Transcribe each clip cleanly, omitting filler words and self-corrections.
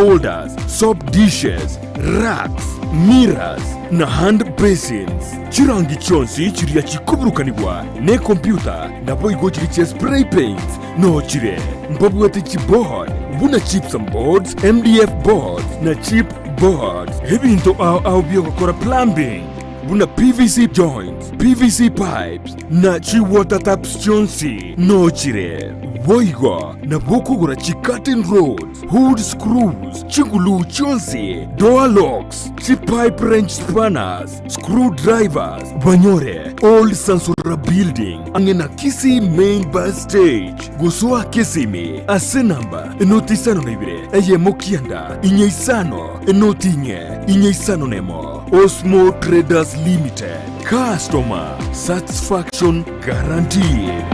holders, soap dishes, racks, mirrors na hand basins. Chirangi chonsi chiria chikuburukanibwa ne computer na boigo chiriche spray paints no chire mbabwete chipboard buna chips and boards, MDF boards na chip boards. Hebinto au biogokora plumbing buna PVC joints, PVC pipes na chi water taps chonsi no chire boigo na bokugura chi curtain rods, hood screws, chingulu chonsi, door locks, chi pipe wrench spanners, screwdrivers, banyore, old Sansura building, angena Kisi main bus stage, gusua Kisimi, asenamba, enotisano nebire, eye mokianda, inyeisano, enotinye, inyeisano nemo, Osmo Traders Limited, customer satisfaction guaranteed.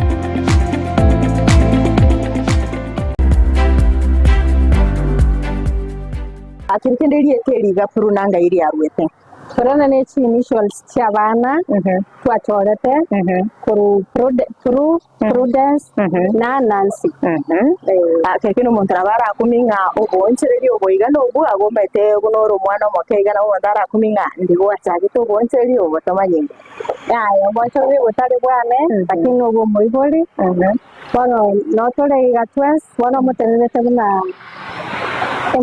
Akirikenderi ekeriga purunanga iri arwete korana ne chi initials chabana twatorete kuru prudence na Nancy akekino montrabara kuminga obonchereri oboiga no bwa gombete gunoro mwana mokeiga na wandara kuminga ndigo achagito oboncheri obotomanyinga ya oboncheri botari bwane lakini obo moiboli bono notore iga twes bono motenete buna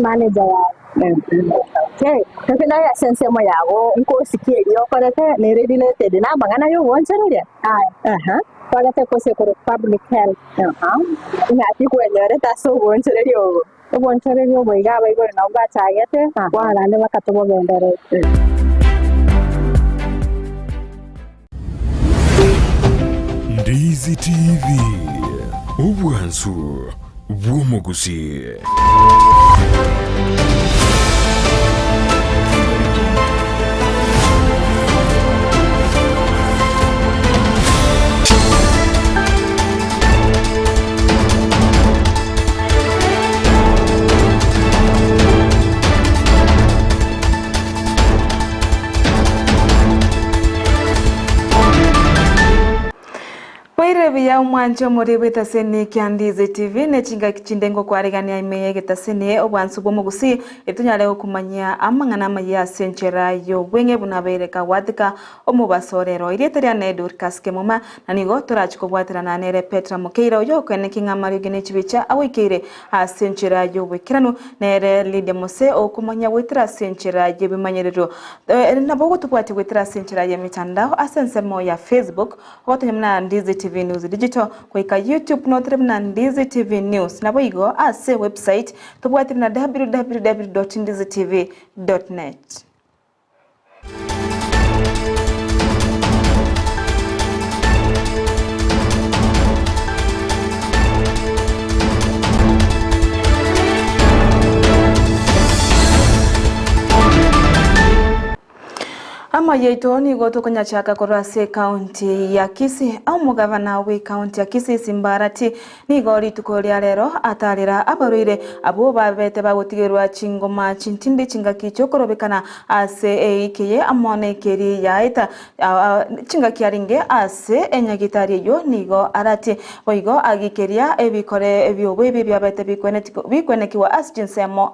manager ya okay kakina ya sense mo yago nko sikiri okorete ne related na bangana yo woncherere korete ko se ko public health ina ti ko nyore ta so woncherere yo woncherere yo boiga baigo na uga chagete wala ne bakatobo bendere Ndizi TV ubwansu bw'omugusi. Bia umwancho muri betaseni kyandize TV ne chinga kichindengo kwarigania imeye getaseni obwansu bomugusi etunyale okumanya amangana maya senchera yo bwenge bunabereka wadika omubasorero irieteria ne Dorcas Kemuma nanigo turachiko bwaterana nere Petra Mukeira yo kwene kinga Mario gene chibicha awikire a senchera yo bwekiranu nere Lydia Mose okumanya wetira senchera ye bimanyerero nabogo tupwate wetira senchera ye mitandao asensemo ya Facebook wotanyamna Ndizi TV News Digital kwa YouTube notremna Ndizi TV News na boigo ase website tubwatirna www.ndizitv.net. Ama yeto ni goto kanya chaka korase county ya Kisii au mugavana we county ya Kisii Simbarati ni gori tukoria rero atarira abaruire abo babete bagotigerwa chingoma chintindi chinga kichokorobekana ase eikiye amone keri yaita chinga kiaringe ase enyagitari yo nigo arati boigo agikeria ebikore ebyobo byabete bikwenekiwa asjinsemo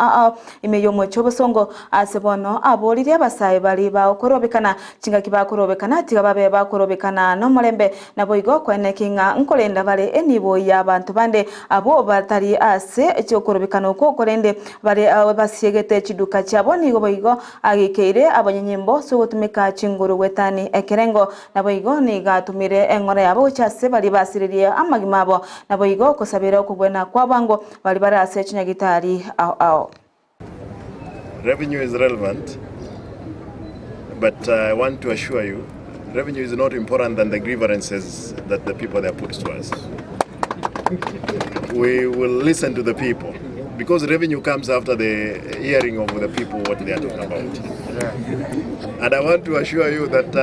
imeyomo chobosongo ase bono aborire abasaye bali bakorobe kana chinga kibakorobekana tigababe bakorobekana no mulembe naboigo kwenekinga nkolenda bale enibo y'abantu bande abo batari ase ekyokorobekana uko korende bale basiegete chiduka cyabo nigo boigo agikeire abanyenyembo so gutumika chinguru wetani ekerengo naboigo nigatumire engore yabo cyase bali basiririe amagimabo naboigo kosabira okugwena kwabango bali barase chinyagitari ao. Revenue is relevant. But I want to assure you, revenue is not important than the grievances that the people there put to us. We will listen to the people because revenue comes after the hearing of the people what they are talking about. And I want to assure you that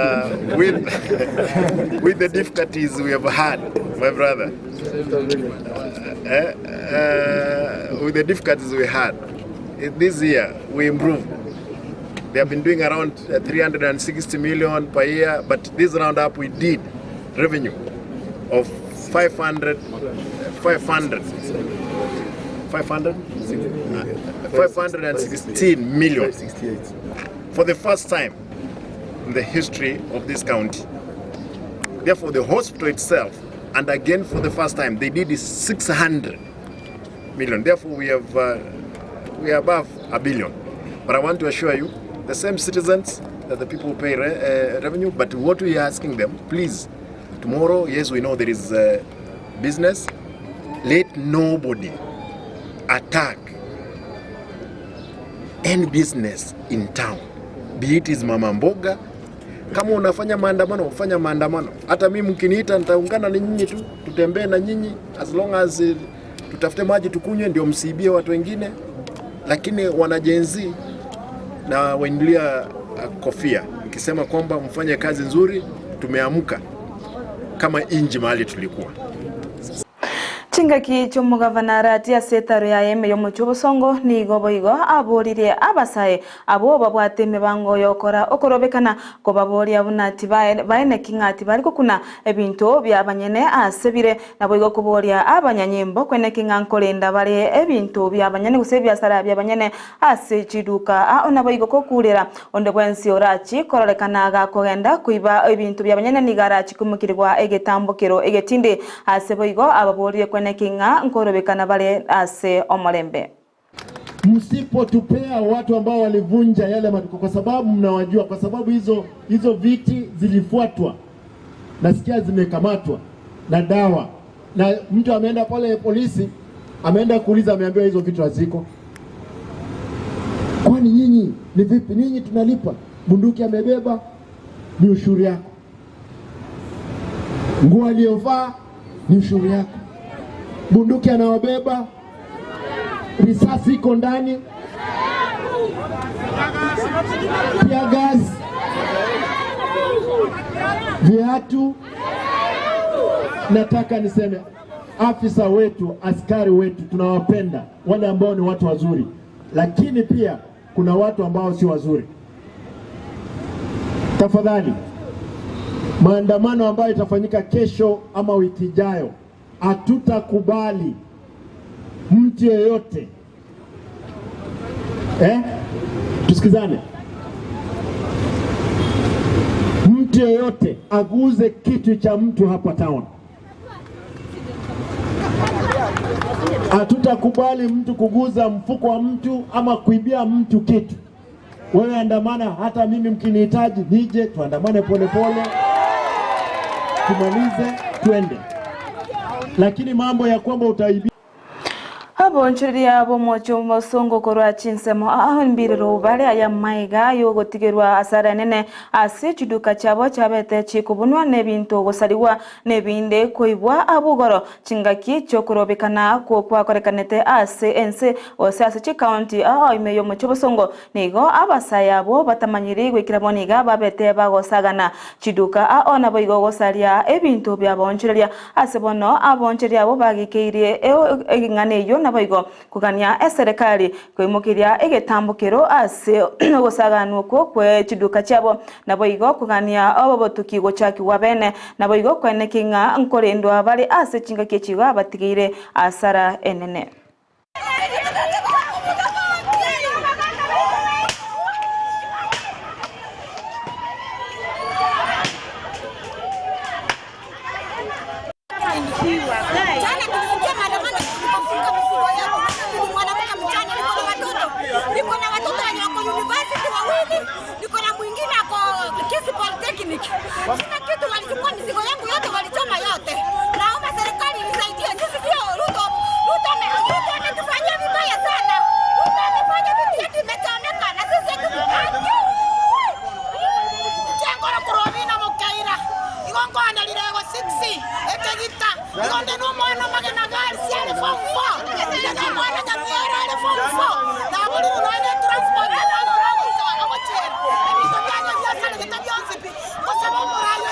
with the difficulties we have had, my brother, with the difficulties we had, this year we improved. They have been doing around 360 million per year, but this roundup we did revenue of 500 516 million for the first time in the history of this county. Therefore, the hospital itself, and again for the first time, they did 600 million. Therefore, we are above $1 billion. But I want to assure you, the same citizens that the people pay revenue, but what we are asking them, please, tomorrow, yes, we know there is business. Let nobody attack any business in town, be it is mama mboga. Kama unafanya maandamano, ufanya maandamano. Hata mimi mkiniita nitaungana na nyinyi tu, tutembee na nyinyi, as long as tutafute maji tukunywe, ndio msiibie watu wengine. Lakini wanajenzi na waingilia kofia nikisema kwamba mfanye kazi nzuri, tumeamka kama inji mahali tulikuwa. Chingaki cy'umugavana ratia setaro ya yeme yo mucyo busongo ni goboigo aborire abasaye abo babwate mibango yokora okorobekana ko baboria bunati baene kingati bari kuna ebinto byabanyene asebire naboigo kuboria abanyanyembo kwene kingankolenda bare ebinto byabanyene gusebya sara byabanyene ase chiduka onaboigo ko kurera onde bwensi orachi kororekana ga kogenda kuiba ebinto byabanyene ni garachi kumukirwa egetambokero egetinde aseboigo ababorie kwene kinga nkorobekana bale ase omolembe. Msipotupea watu ambao walivunja yale matuko, kwa sababu mnawajua, kwa sababu hizo viti zilifuatwa, nasikia zimekamatwa na dawa, na mtu ameenda pale polisi, ameenda kuuliza, ameambiwa hizo vitu haziko. Kwani nyinyi ni vipi? Nyinyi tunalipa. Bunduki amebeba ni ushuru yako, nguo aliyovaa ni ushuru yako, bunduki anaobeba, risasi iko ndani, pia gas, viatu. Nataka niseme afisa wetu, askari wetu tunawapenda, wale ambao ni watu wazuri, lakini pia kuna watu ambao si wazuri. Tafadhali, maandamano ambayo itafanyika kesho ama wiki ijayo, hatutakubali mtu yeyote tusikizane, mtu yeyote aguze kitu cha mtu hapa town. Hatutakubali mtu kuguza mfuko wa mtu ama kuibia mtu kitu. Wewe andamana, hata mimi mkinihitaji nije tuandamane pole pole, tumalize twende. Lakini mambo ya kwamba utaibia abonchiriya abo mocho musongo korwa chinsemo mbiriro bale aya maiga yo gotigerwa asara nene ase chiduka chabo chabete chikubunwa nebinto gosariwa nebinde koibwa abugoro chingaki chokorobekana ko kwakorekanete ase ense ose ase chi county imeyo mocho busongo nigo abasaya abo batamanyiri gwikiraboniga babete bagosagana chiduka ona boigo gosaria ebinto byabonchiriya ase bono abonchiriya abo bagikeirie ngane yo naboigo kugania serikali kwimukiria egetambukiro ase gosaganwa ko kwe chiduka cyabo naboigo kugania abo botuki gochaki wabene naboigo kwene kinga nkorendwa bali ase chinga kechiwa batigire asara enene. Sina kitu, walichukua mizigo yangu yote, walichoma yote. Naomba serikali nisaidie, sisi sio Ruto. Ruto ametufanyia vibaya sana. Ruto amefanya vitu yetu imechomeka na sisi hatukukanyo. Chengoro kurobina mukaira. Igongo analirego 6 ekegita. Igonde no mwana magana gari siale form 4. Ndio mwana jamii ale form 4. Na bali unaenda transport na amochero. Ndio kanya vya sana kitabionzi. Kwa sababu rayo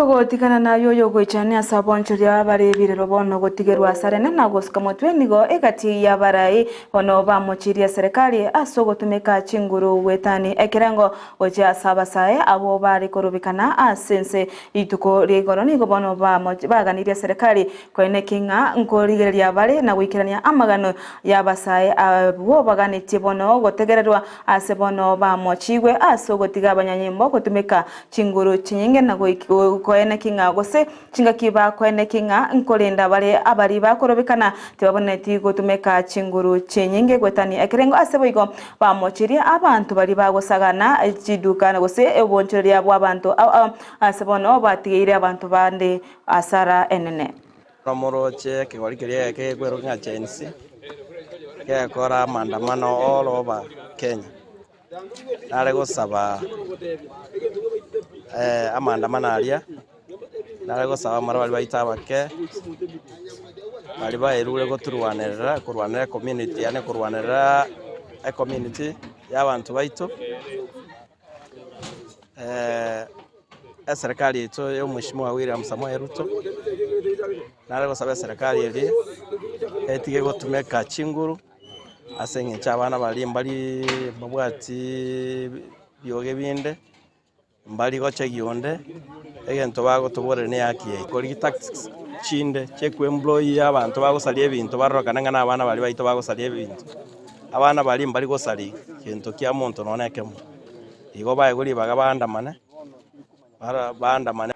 Togotikana na yoyo goichane asabonchoria barebire robono gotigerwa sarene na goskamotwe nigo egati ya barai ono bamochiria serikali asogotumeka chinguru wetani ekerengo oje asabasae abo bari korubikana asense ituko rigoro nigo bono baganiria serikali kwene kinga nkorigeria bari na gwikirania amagano ya basae abo baganitie bono gotegererwa asebono bamochigwe asogotiga abanyanyimbo gotumeka chinguru chinyinge na kwene kinga gose chinga kiba kwene kinga nkolinda bale abari bakorobekana tebaboneti gotumeka chinguru chenyinge gwetani ekerengo aseboigo bamochiria abantu bari bagosagana chidukana gose ebonchoria bwa abantu asebono batigire abantu bande asara enene Ramoroche kigorikeria ke kwero nga chensi ke kora maandamano all over Kenya nare gosaba amandamano aria nare gosaba mara bali baita bake bali bairure kurwanira community ane kurwanira community y'abantu baito serikali yetu yo Mheshimiwa William Samoei Ruto nare gosaba serikali iri etige gotumeka chinguru asenge chabana bali mbali babwati byoge binde mbali goche gionde egento bago tubore ne yakiye kori tax chinde chekwe employee abantu bagosalie ebintu barokana na abana bali baito bagosalie ebintu abana bali mbali gosali kintu kya muntu none kemo igo baye guri bagabandamane bandamane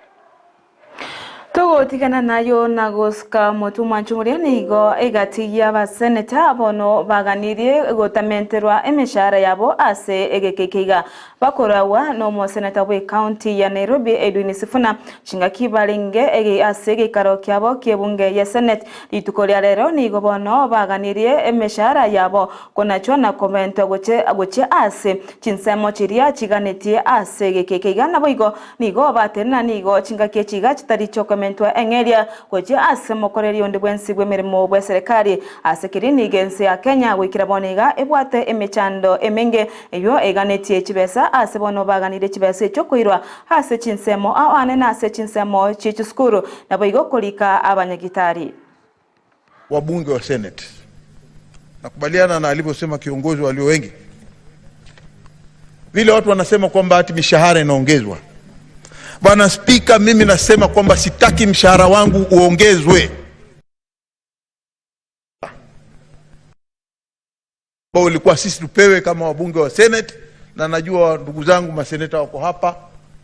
Togotikana nayo nagoska motuma nchumuria nigo egati ya baseneta abono baganirie gotamenterwa emishara yabo ase egekekiga bakorawa no mo seneta we county ya Nairobi Edwin Sifuna chinga kibalenge ege ase gekaro kyabo kyebunge ya senate litukolia lero nigo bono baganirie emishara yabo konachwa na comment agoche ase chinsemo chiria chiganetie ase egekekiga naboigo nigo batena nigo chinga kechiga chitaricho mentwa engeria koje asemokoreri onde bwensi bwemerimo bwa serikali asekirini gense ya Kenya gwikira boniga ebwate emechando emenge eyo eganetie chibesa asebono baganire chibesa cyo kuirwa hase chinsemo awane na ase chinsemo chichukuru nabo igokolika abanyagitari wabunge wa Senate. Nakubaliana na alivyosema kiongozi walio wengi. Vile watu wanasema kwamba ati mishahara inaongezwa. Bwana Spika, mimi nasema kwamba sitaki mshahara wangu uongezwe. Bao ilikuwa sisi tupewe kama wabunge wa Senate, na najua ndugu zangu maseneta wako hapa,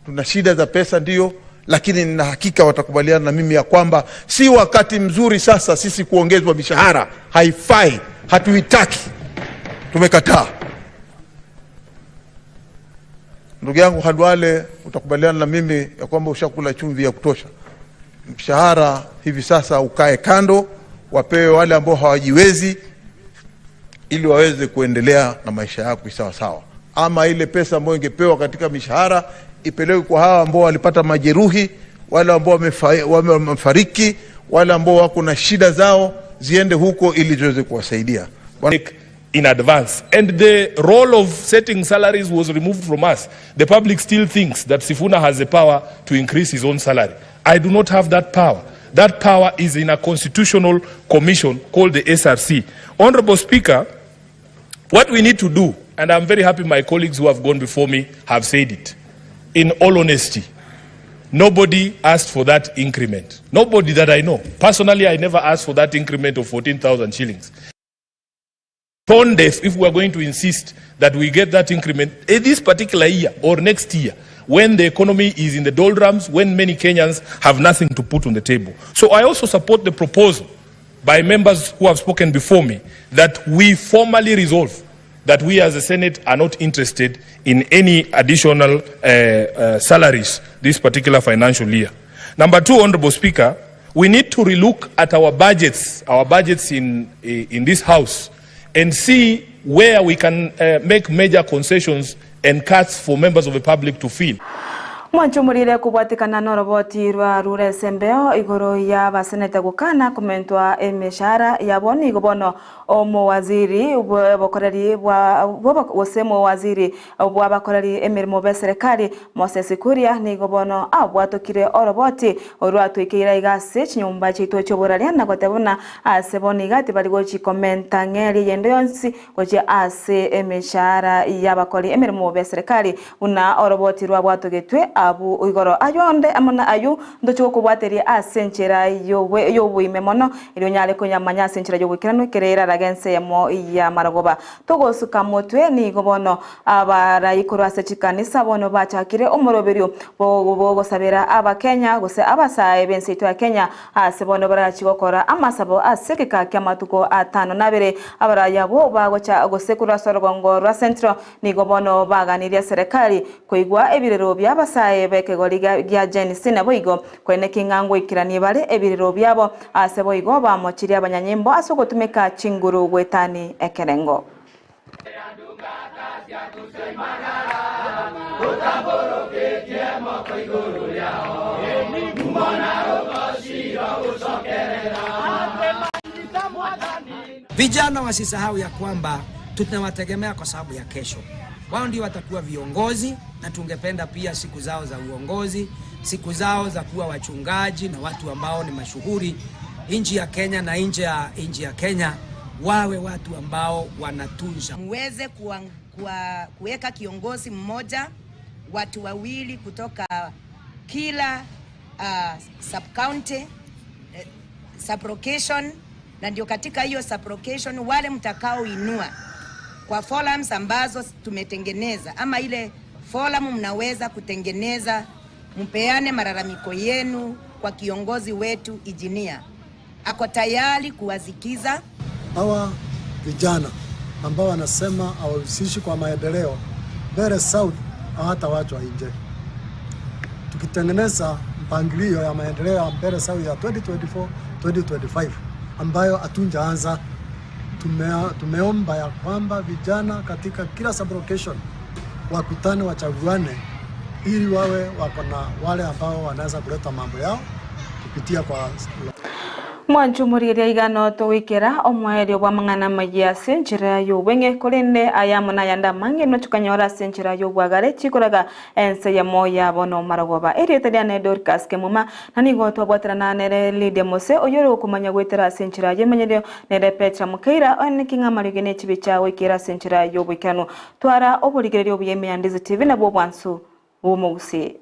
tuna shida za pesa ndio, lakini nina hakika watakubaliana na mimi ya kwamba si wakati mzuri sasa sisi kuongezwa mishahara. Haifai, hatuitaki, tumekataa. Ndugu yangu Khalwale, utakubaliana na mimi ya kwamba ushakula chumvi ya kutosha. Mshahara hivi sasa ukae kando, wapewe wale ambao hawajiwezi ili waweze kuendelea na maisha yao sawa sawa. Ama ile pesa ambayo ingepewa katika mishahara ipelekwe kwa hawa ambao walipata majeruhi, wale ambao wamefariki, wale ambao wako na shida zao, ziende huko ili ziweze kuwasaidia. In advance, and the role of setting salaries was removed from us. The public still thinks that Sifuna has the power to increase his own salary. I do not have that power. That power is in a constitutional commission called the SRC. Honorable Speaker, what we need to do, and I'm very happy my colleagues who have gone before me have said it, in all honesty, nobody asked for that increment. Nobody that I know. Personally, I never asked for that increment of 14,000 shillings. Tone deaf if we are going to insist that we get that increment this particular year or next year, when the economy is in the doldrums, when many Kenyans have nothing to put on the table. So I also support the proposal by members who have spoken before me that we formally resolve that we as a Senate are not interested in any additional salaries this particular financial year. Number two, Honorable Speaker, we need to relook at our budgets in this House, and see where we can make major concessions and cuts for members of the public to feel. Mwanchumurire kubwatikana noroboti rwa rure sembeo igoro ya basenete gukana kumentwa emishara yaboni igobono omu waziri bokoreri bwa waziri bwa bakoreri emirimo be serikali Moses Kuria ni igobono abwatokire oroboti orwatwikira igase chinyumba chito choboraria na gotebona aseboni gati bari gochi komenta ngeri yendo yonsi gochi ase emishara y'abakori emirimo be serikali una oroboti rwa bwatogetwe abu igoro ayonde amana ayu ndocho kubwateria asenchera yobuime mono iro nyale kunyamanya asenchera yobukirano kerera ragense yamo ya maragoba togosuka motwe ni gobono abarayikuru asechikanisa bono bachakire omoroberio bogo sabera abakenya gose abasaye bensito ya Kenya asebono barachigokora amasabo asekeka kyamatuko atano nabere abarayabo bagocha gosekura sorgongo rwa central ni gobono baganiria serikali koigwa ebirero byabasaye bekegori gya Jenisi nabo igo kwene kingango ikirani bare ebirero byabo asebo igo bamochiri abanyanyimbo asogotumeka chinguru gwetani ekerengo Vijana wasisahau ya kwamba tunawategemea kwa sababu ya kesho. Wao ndio watakuwa viongozi na tungependa pia siku zao za uongozi, siku zao za kuwa wachungaji na watu ambao ni mashuhuri nchi ya Kenya na nje ya nchi ya Kenya wawe watu ambao wanatunza. Muweze kuweka kiongozi mmoja, watu wawili kutoka kila sub-county, sub-location, na ndio katika hiyo sub-location wale mtakao inua kwa forums ambazo tumetengeneza ama ile forum mnaweza kutengeneza, mpeane malalamiko yenu kwa kiongozi wetu engineer. Ako tayari kuwazikiza hawa vijana ambao wanasema hawahusishi kwa maendeleo Mbeere South hata watu wa nje. Tukitengeneza mpangilio ya maendeleo ya Mbeere South ya 2024-2025 ambayo hatunjaanza, tumeomba ya kwamba vijana katika kila sub-location wakutane, wachaguane ili wawe wako na wale ambao wanaweza kuleta mambo yao kupitia kwa Mwanchumurire igano to wikera omweri wa mangana magia senchira yo wenge kolende ayamuna yanda mange no chukanyora senchira yo bwagare chikoraga ense ya moya bono maragoba eretariane Dorcas Kemuma nani goto bwatrana nere lide mose oyoro kumanya gwetera senchira ye menyerio nere Petra Mukaira onikinga marigene chibicha wikera senchira yo bwikano twara oburigererio buyeme yandize TV na bo bwansu bomusi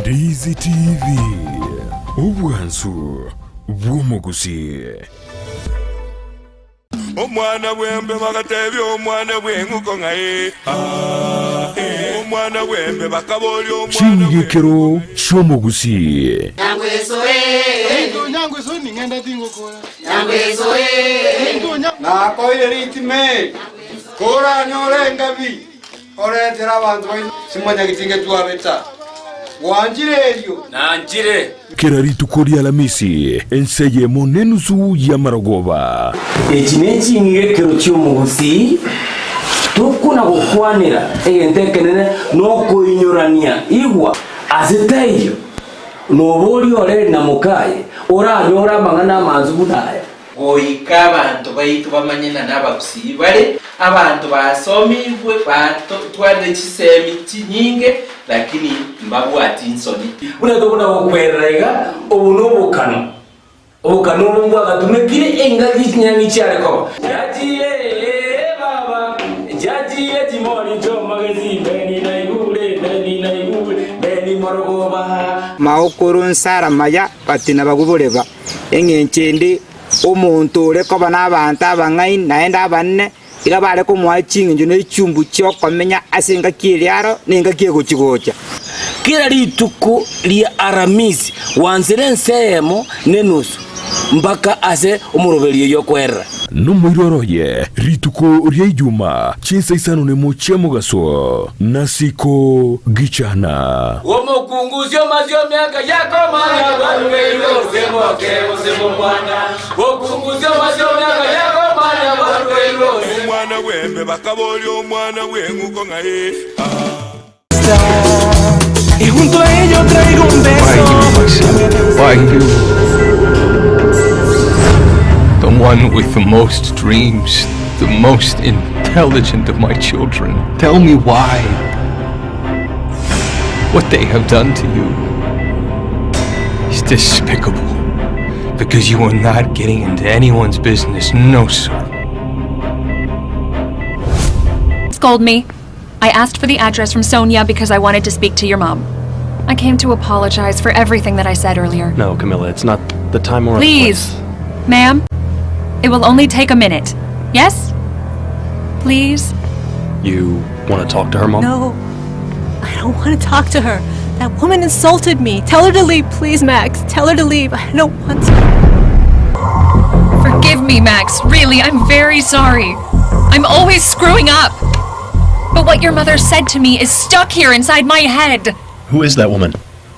Ndizi TV ubwansu bw'omugusi omwana bwembe bakatebi omwana bwenguko ngaye omwana bwembe bakaboli omwana chingekero cy'omugusi nyangweso ni ngenda tingo kora na koire ritime kora nyore ngabi oretera abantu simanya gitinge tuabeta wanjireyo nanjire kerari tukori alamisi enseye monenusu ya maragoba ekineki ngekero cy'omugusi tukuna gukwanira entekenene no kuinyorania igwa azitayo nobori ore na mukaye oranyora mangana manzu budaya goika abantu baitu bamanyena n'abagusi bale abantu basomibwe batwade kisemi kinyinge lakini mbabwati insoni bunato buna okwererega obunobukano obukano mbwa gatumekire engagi kinyangi cyareko yagiye baba yagiye timoni jo magazine beni na igule beni morogoba maokoro nsara maya patina baguboleva engenchende omuntu ureko bana abantu abangai naenda abanne ila bare ko mwachinga njo ne chumbu cyo komenya asenga kiriaro ninga kiego chigocha kila rituko lia aramisi wanzire nsemo nenusu mpaka ase umuroberio yokwera numwiroroye rituko ria ijuma chinsa isano ne mochemo gaso nasiko gichana omukunguzyo mazyo myaka yako manya barweiro semo mwana okunguzyo mazyo myaka yako manya barweiro omwana wembe bakaboli omwana wenguko ngaye y junto a ello traigo un beso. Why you? The one with the most dreams, the most intelligent of my children. Tell me why. What they have done to you is despicable. Because you are not getting into anyone's business. No, sir. Scold me. I asked for the address from Sonia because I wanted to speak to your mom. I came to apologize for everything that I said earlier. No, Camilla, it's not the time or Please, ma'am. It will only take a minute. Yes? Please? You want to talk to her, Mom? No, I don't want to talk to her. That woman insulted me. Tell her to leave, please, Max. Tell her to leave. I don't want to. Forgive me, Max. Really, I'm very sorry. I'm always screwing up. But what your mother said to me is stuck here inside my head. Who is that woman?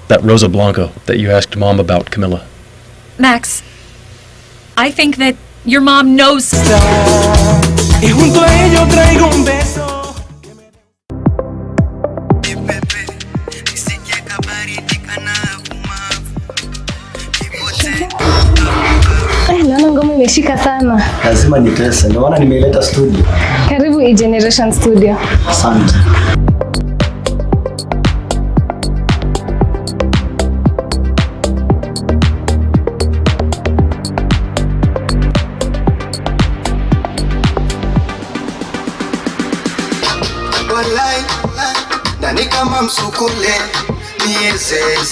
That Rosa Blanco that you asked Mom about, Camilla? Max, I think that your mom knows. Y junto a ello traigo un beso. Naona ngoma imeshika sana. Lazima nitese, ndio maana nimeileta studio. Karibu E-Generation Studio. Asante. Walai, ndani kama msukule, miezezi.